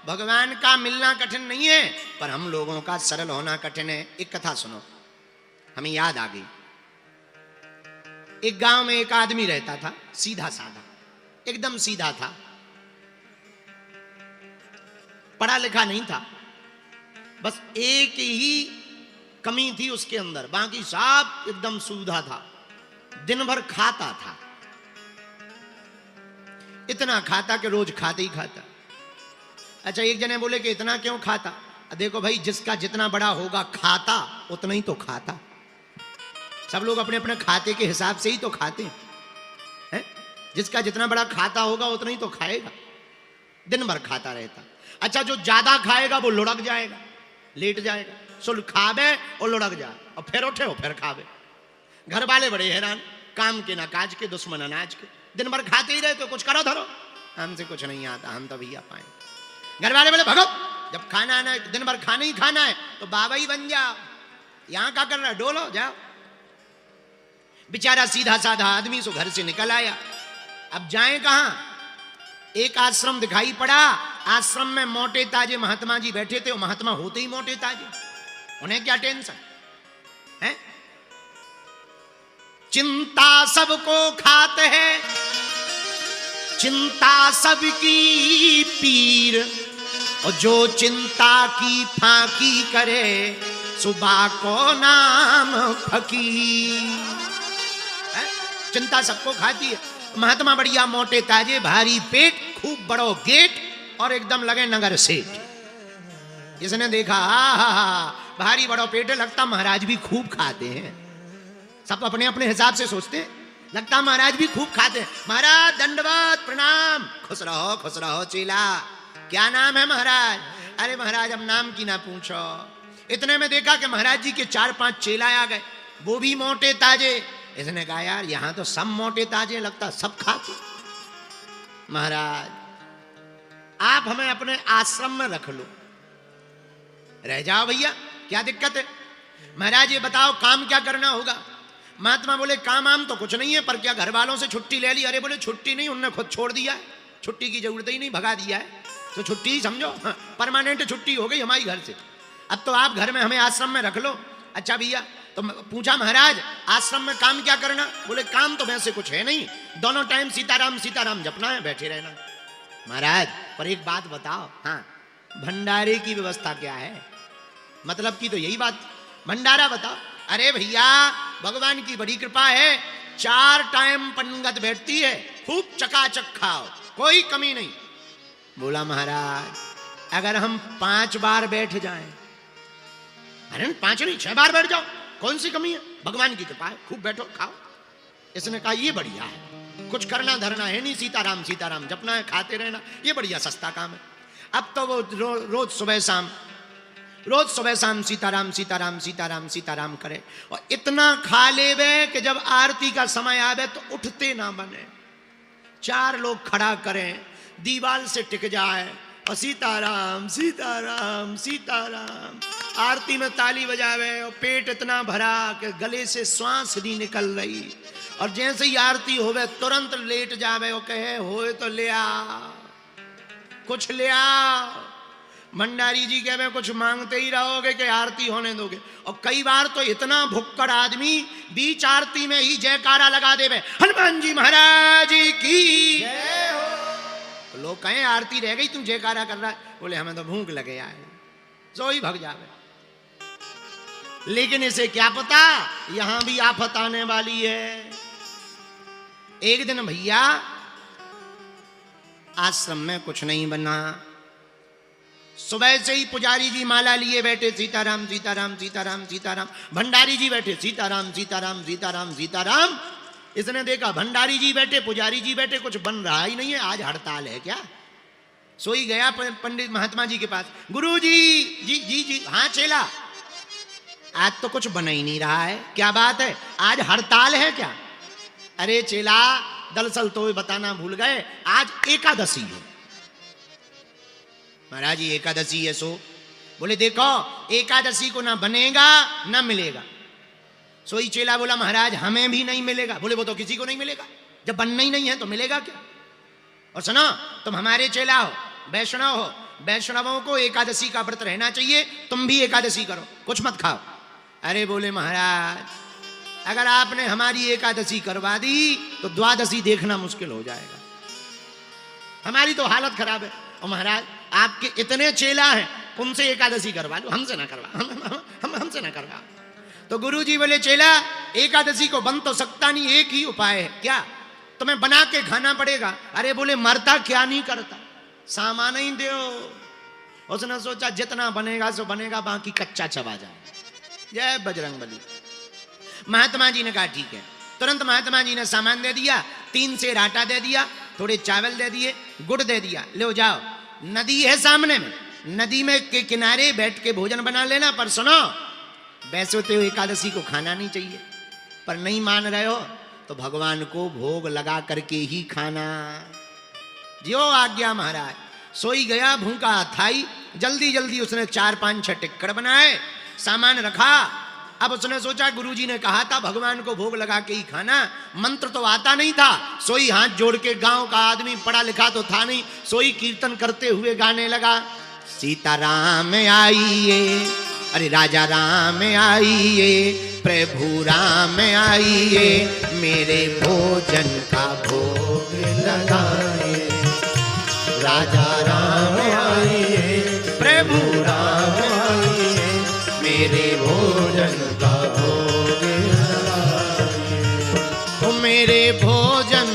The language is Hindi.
भगवान का मिलना कठिन नहीं है, पर हम लोगों का सरल होना कठिन है। एक कथा सुनो, हमें याद आ गई। एक गांव में एक आदमी रहता था, सीधा साधा, एकदम सीधा था, पढ़ा लिखा नहीं था। बस एक ही कमी थी उसके अंदर, बाकी सब एकदम सूधा था। दिन भर खाता था, इतना खाता कि रोज खाते ही खाता। अच्छा, एक जने बोले कि इतना क्यों खाता? देखो भाई, जिसका जितना बड़ा होगा खाता उतना ही तो खाता। सब लोग अपने अपने खाते के हिसाब से ही तो खाते हैं। जिसका जितना बड़ा खाता होगा उतना ही तो खाएगा। दिन भर खाता रहता। अच्छा, जो ज्यादा खाएगा वो लुढ़क जाएगा, लेट जाएगा, सुल खावे और लुढ़क जाए, और फिर उठे हो फिर खावे। घर वाले बड़े हैरान, काम के ना काज के, दुश्मन अनाज के, दिन भर खाते ही रहते, कुछ करो धरो। हमसे कुछ नहीं आता, हम तो भैया पाए। घर वाले बोले भगो, जब खाना आना है, दिन भर खाना ही खाना है तो बाबा ही बन जाओ। यहां क्या कर रहा है, डोलो जाओ। बेचारा सीधा साधा आदमी सो घर से निकल आया। अब जाए कहां? एक आश्रम दिखाई पड़ा। आश्रम में मोटे ताजे महात्मा जी बैठे थे। वो महात्मा होते ही मोटे ताजे, उन्हें क्या टेंशन है? चिंता सबको खाते है, चिंता सबकी पीर, और जो चिंता की फाकी करे सुबह को नाम फकीर। चिंता सबको खाती है। महात्मा बढ़िया मोटे ताजे, भारी पेट, खूब बड़ो गेट, और एकदम लगे नगर सेठ। इसने देखा, भारी बड़ो पेट, लगता महाराज भी खूब खाते हैं। सब अपने अपने हिसाब से सोचते हैं, लगता महाराज भी खूब खाते हैं। महाराज दंडवत प्रणाम। खुश रहो चेला। क्या नाम है महाराज? अरे महाराज, अब नाम की ना पूछो। इतने में देखा कि महाराज जी के 4-5 चेला आ गए, वो भी मोटे ताजे। इसने कहा, यार यहां तो सब मोटे ताजे, लगता सब खाते। महाराज, आप हमें अपने आश्रम में रख लो, रह जाओ भैया, क्या दिक्कत है? महाराज ये बताओ काम क्या करना होगा? महात्मा बोले, काम आम तो कुछ नहीं है, पर क्या घर वालों से छुट्टी ले ली? अरे बोले, छुट्टी नहीं, उनने खुद छोड़ दिया है, छुट्टी की जरूरत ही नहीं, भगा दिया है, तो छुट्टी ही समझो, परमानेंट छुट्टी हो गई हमारी घर से। अब तो आप घर में हमें आश्रम में रख लो। अच्छा भैया, तो पूछा महाराज आश्रम में काम क्या करना? बोले, काम तो वैसे कुछ है नहीं, दोनों टाइम सीताराम सीताराम जपना है, बैठे रहना। महाराज, पर एक बात बताओ, हाँ, भंडारे की व्यवस्था क्या है? मतलब की तो यही बात, भंडारा बताओ। अरे भैया, भगवान की बड़ी कृपा है, 4 टाइम पंगत बैठती है, खूब चकाचक खाओ, कोई कमी नहीं। बोला, महाराज अगर हम 5 बार बैठ जाएं? अरे 5 नहीं, 6 बार बैठ जाओ, कौन सी कमी है? भगवान की कृपा है, खूब बैठो खाओ। इसने कहा, ये बढ़िया है, कुछ करना धरना है नहीं, सीताराम सीताराम जपना है, खाते रहना, ये बढ़िया सस्ता काम है। अब तो वो रोज सुबह शाम सीताराम सीताराम सीताराम सीताराम करे, और इतना खा लेवे कि जब आरती का समय आवे तो उठते ना बने। 4 लोग खड़ा करें, दीवार से टिक जाए, और सीताराम सीताराम सीताराम, आरती में ताली बजावे, और पेट इतना भरा कि गले से श्वास नहीं निकल रही, और जैसे ही आरती होवे तुरंत लेट जावे और कहे, होए तो ले आ, कुछ ले आ। भंडारी जी कहे, कुछ मांगते ही रहोगे कि आरती होने दोगे? और कई बार तो इतना भुक्कड़ आदमी बीच आरती में ही जयकारा लगा देवे, हनुमान जी महाराज की जय हो। तो लोग कहें, आरती रह गई, तुम जयकारा कर रहा है? बोले, हमें तो भूख लगे आए, सो ही भग जावे। लेकिन इसे क्या पता, यहां भी आफत आने वाली है। एक दिन भैया आश्रम में कुछ नहीं बना, सुबह से ही पुजारी जी माला लिए बैठे, सीताराम सीताराम सीताराम सीताराम। भंडारी जी बैठे, सीताराम सीताराम सीताराम सीताराम। इसने देखा भंडारी जी बैठे, पुजारी जी बैठे, कुछ बन रहा ही नहीं है, आज हड़ताल है क्या? सोई गया पंडित महात्मा जी के पास, गुरु जी जी जी जी, हाँ चेला, आज तो कुछ बन ही नहीं रहा है, क्या बात है, आज हड़ताल है क्या? अरे चेला, दरअसल तो बताना भूल गए, आज एकादशी है। महाराज जी एकादशी है सो? बोले, देखो एकादशी को ना बनेगा ना मिलेगा। सोई चेला बोला, महाराज हमें भी नहीं मिलेगा। बोले, वो तो किसी को नहीं मिलेगा, जब बनना ही नहीं है तो मिलेगा क्या? और सुनो, तुम हमारे चेला हो, वैष्णव हो, वैष्णवों को एकादशी का व्रत रहना चाहिए, तुम भी एकादशी करो, कुछ मत खाओ। अरे बोले महाराज, अगर आपने हमारी एकादशी करवा दी तो द्वादशी देखना मुश्किल हो जाएगा, हमारी तो हालत खराब है। और महाराज आपके इतने चेला हैं, उनसे एकादशी करवा लो, हमसे ना करवा, हमसे ना करवा। तो गुरुजी बोले चेला, एकादशी को बन तो सकता नहीं, एक ही उपाय है। क्या? तुम्हें बना के खाना पड़ेगा। अरे बोले मरता क्या नहीं करता, सामान ही दो। उसने सोचा जितना बनेगा सो बनेगा, बाकी कच्चा चबा जाए। जय बजरंगबली। महात्मा जी ने कहा ठीक है। तुरंत महात्मा जी ने सामान दे दिया, 3 सेर आटा दे दिया, थोड़े चावल दे दिए, गुड़ दे दिया, ले जाओ, नदी है सामने में, नदी में के किनारे बैठ के भोजन बना लेना। पर सुनो, वैसे तो एकादशी को खाना नहीं चाहिए, पर नहीं मान रहे हो तो भगवान को भोग लगा करके ही खाना। जो आज्ञा महाराज। सोई गया भूखा थाई। जल्दी जल्दी उसने 4-5-6 टिक्कड़ बनाए, सामान रखा। अब उसने सोचा गुरुजी ने कहा था भगवान को भोग लगा के ही खाना, मंत्र तो आता नहीं था। सोई हाथ जोड़ के, गांव का आदमी, पढ़ा लिखा तो था नहीं, सोई कीर्तन करते हुए गाने लगा, सीताराम आइए, अरे राजा राम आइए, प्रभु राम आइए, मेरे भोजन का भोग लगाइए। राजा राम आइए, प्रभु राम आइए, मेरे भोजन का भोग लगाइए। मेरे भोजन